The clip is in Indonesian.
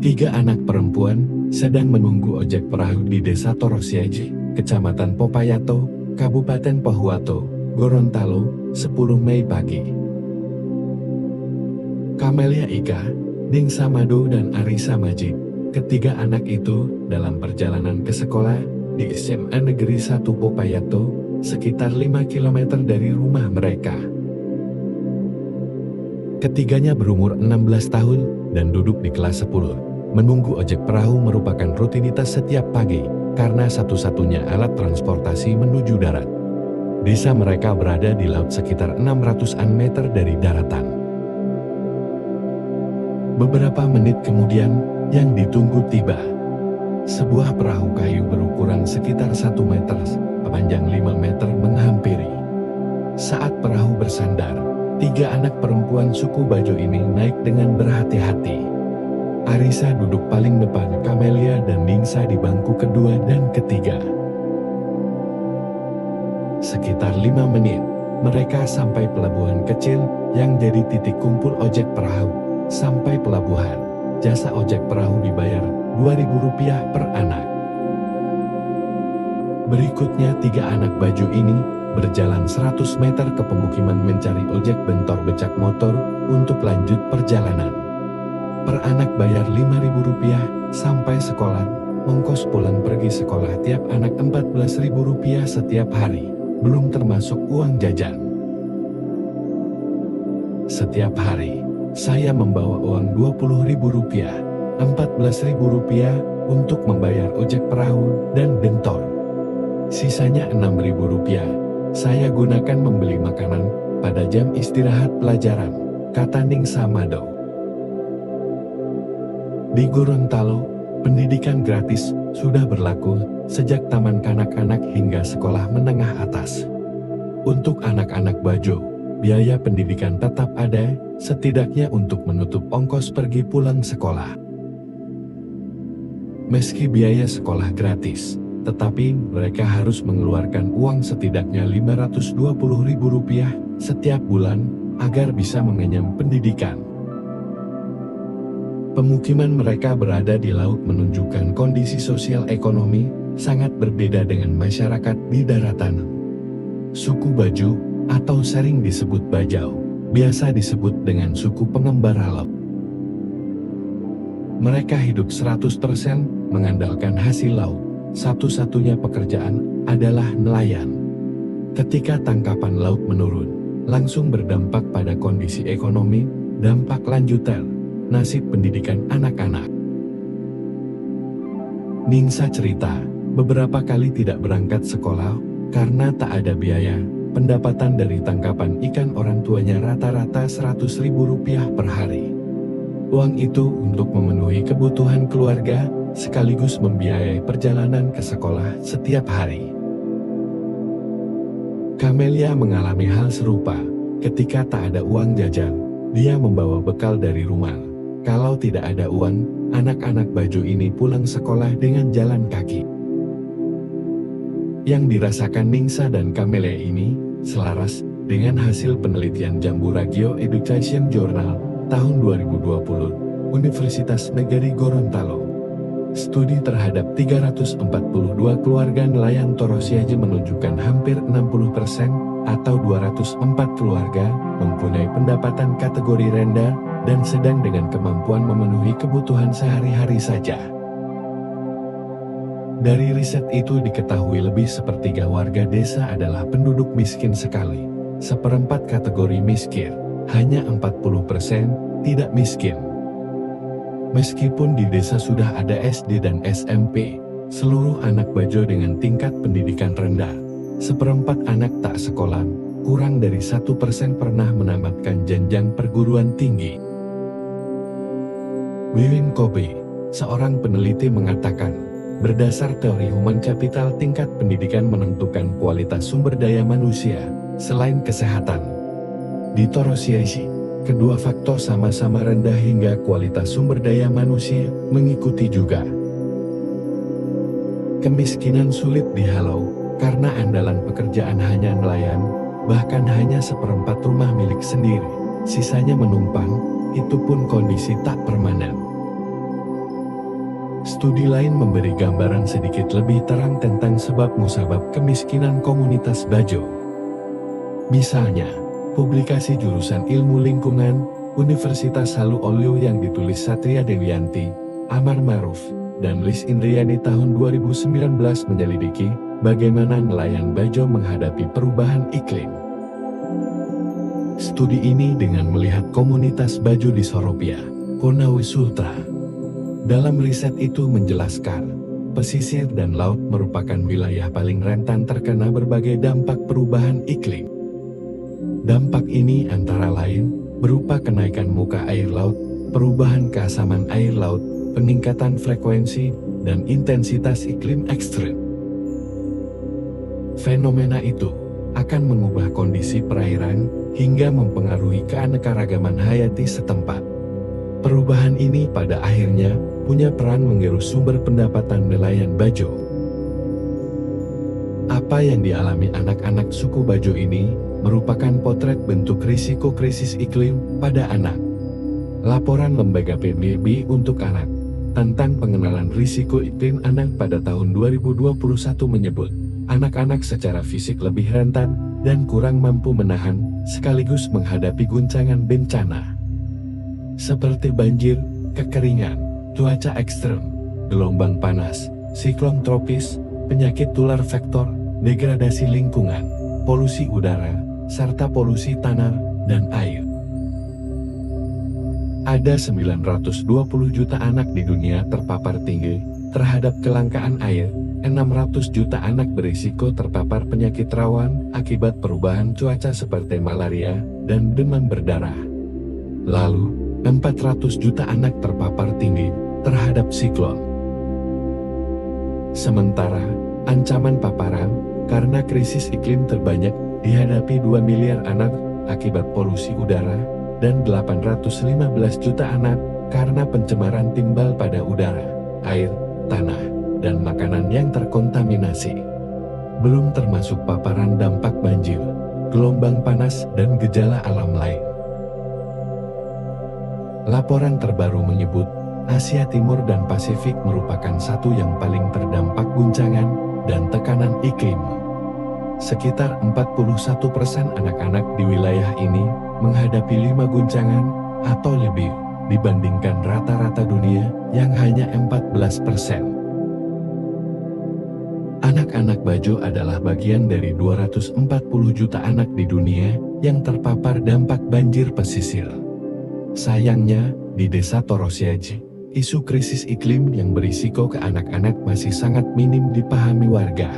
Tiga anak perempuan sedang menunggu ojek perahu di Desa Torosiaji, Kecamatan Popayato, Kabupaten Pohuwato, Gorontalo, 10 Mei pagi. Kamelia Ika, Ningsa Mado dan Arisa Majid, ketiga anak itu dalam perjalanan ke sekolah di SMA Negeri 1 Popayato, sekitar 5 km dari rumah mereka. Ketiganya berumur 16 tahun dan duduk di kelas 10. Menunggu ojek perahu merupakan rutinitas setiap pagi, karena satu-satunya alat transportasi menuju darat. Desa mereka berada di laut sekitar 600-an meter dari daratan. Beberapa menit kemudian, yang ditunggu tiba. Sebuah perahu kayu berukuran sekitar 1 meter, panjang 5 meter menghampiri. Saat perahu bersandar, tiga anak perempuan suku Bajo ini naik dengan berhati-hati. Arisa duduk paling depan, Kamelia dan Ningsa di bangku kedua dan ketiga. Sekitar 5 menit, mereka sampai pelabuhan kecil yang jadi titik kumpul ojek perahu. Sampai pelabuhan, jasa ojek perahu dibayar Rp2.000 per anak. Berikutnya tiga anak Bajo ini berjalan 100 meter ke pemukiman mencari ojek bentor becak motor untuk lanjut perjalanan. Per anak bayar Rp5.000 sampai sekolah, ongkos pulang pergi sekolah tiap anak Rp14.000 setiap hari, belum termasuk uang jajan. Setiap hari, saya membawa uang Rp20.000, Rp14.000 untuk membayar ojek perahu dan bentor. Sisanya Rp6.000, saya gunakan membeli makanan pada jam istirahat pelajaran, kata Ningsa Mado. Di Gorontalo, pendidikan gratis sudah berlaku sejak taman kanak-kanak hingga sekolah menengah atas. Untuk anak-anak Bajo, biaya pendidikan tetap ada, setidaknya untuk menutup ongkos pergi pulang sekolah. Meski biaya sekolah gratis, tetapi mereka harus mengeluarkan uang setidaknya Rp520.000 setiap bulan agar bisa mengenyam pendidikan. Pemukiman mereka berada di laut menunjukkan kondisi sosial ekonomi sangat berbeda dengan masyarakat di daratan. Suku Bajo, atau sering disebut Bajau, biasa disebut dengan suku pengembara laut. Mereka hidup 100% mengandalkan hasil laut, satu-satunya pekerjaan adalah nelayan. Ketika tangkapan laut menurun, langsung berdampak pada kondisi ekonomi, dampak lanjutan, nasib pendidikan anak-anak. Ningsa cerita, beberapa kali tidak berangkat sekolah karena tak ada biaya. Pendapatan dari tangkapan ikan orang tuanya rata-rata Rp100.000 per hari. Uang itu untuk memenuhi kebutuhan keluarga, sekaligus membiayai perjalanan ke sekolah setiap hari. Kamelia mengalami hal serupa, ketika tak ada uang jajan, dia membawa bekal dari rumah. Kalau tidak ada uang, anak-anak Bajo ini pulang sekolah dengan jalan kaki. Yang dirasakan Ningsa dan Kamelia ini selaras dengan hasil penelitian Jambura Geo-Education Journal tahun 2020, Universitas Negeri Gorontalo. Studi terhadap 342 keluarga nelayan Torosiaji menunjukkan hampir 60% atau 204 keluarga mempunyai pendapatan kategori rendah dan sedang dengan kemampuan memenuhi kebutuhan sehari-hari saja. Dari riset itu diketahui lebih sepertiga warga desa adalah penduduk miskin sekali, seperempat kategori miskin, hanya 40% tidak miskin. Meskipun di desa sudah ada SD dan SMP, seluruh anak Bajo dengan tingkat pendidikan rendah, seperempat anak tak sekolah, kurang dari 1% pernah menamatkan jenjang perguruan tinggi. Wiwin Kobe, seorang peneliti mengatakan, berdasar teori human capital tingkat pendidikan menentukan kualitas sumber daya manusia, selain kesehatan. Di Torosiaji, kedua faktor sama-sama rendah hingga kualitas sumber daya manusia mengikuti juga. Kemiskinan sulit dihalau, karena andalan pekerjaan hanya nelayan, bahkan hanya seperempat rumah milik sendiri, sisanya menumpang, itu pun kondisi tak permanen. Studi lain memberi gambaran sedikit lebih terang tentang sebab musabab kemiskinan komunitas Bajo. Misalnya, publikasi jurusan Ilmu Lingkungan, Universitas Halu Oleo yang ditulis Satria Dewianti, Amar Maruf, dan Lis Indriani tahun 2019 menyelidiki bagaimana nelayan Bajo menghadapi perubahan iklim. Studi ini dengan melihat komunitas Bajo di Soropia, Konawe Sultra. Dalam riset itu menjelaskan, pesisir dan laut merupakan wilayah paling rentan terkena berbagai dampak perubahan iklim. Dampak ini antara lain berupa kenaikan muka air laut, perubahan keasaman air laut, peningkatan frekuensi, dan intensitas iklim ekstrem. Fenomena itu akan mengubah kondisi perairan hingga mempengaruhi keanekaragaman hayati setempat. Perubahan ini pada akhirnya punya peran menggerus sumber pendapatan nelayan Bajo. Apa yang dialami anak-anak suku Bajo ini merupakan potret bentuk risiko krisis iklim pada anak. Laporan Lembaga PBB untuk Anak tentang pengenalan risiko iklim anak pada tahun 2021 menyebut, anak-anak secara fisik lebih rentan dan kurang mampu menahan sekaligus menghadapi guncangan bencana seperti banjir, kekeringan, cuaca ekstrem, gelombang panas, siklon tropis, penyakit tular vektor, degradasi lingkungan, polusi udara, serta polusi tanah dan air. Ada 920 juta anak di dunia terpapar tinggi terhadap kelangkaan air, 600 juta anak berisiko terpapar penyakit rawan akibat perubahan cuaca seperti malaria dan demam berdarah. Lalu, 400 juta anak terpapar tinggi terhadap siklon. Sementara, ancaman paparan karena krisis iklim terbanyak dihadapi 2 miliar anak akibat polusi udara dan 815 juta anak karena pencemaran timbal pada udara, air, tanah, dan makanan yang terkontaminasi. Belum termasuk paparan dampak banjir, gelombang panas, dan gejala alam lain. Laporan terbaru menyebut, Asia Timur dan Pasifik merupakan satu yang paling terdampak guncangan dan tekanan iklim. Sekitar 41% anak-anak di wilayah ini menghadapi 5 guncangan atau lebih dibandingkan rata-rata dunia yang hanya 14%. Anak-anak Bajo adalah bagian dari 240 juta anak di dunia yang terpapar dampak banjir pesisir. Sayangnya, di desa Torosiaji, isu krisis iklim yang berisiko ke anak-anak masih sangat minim dipahami warga.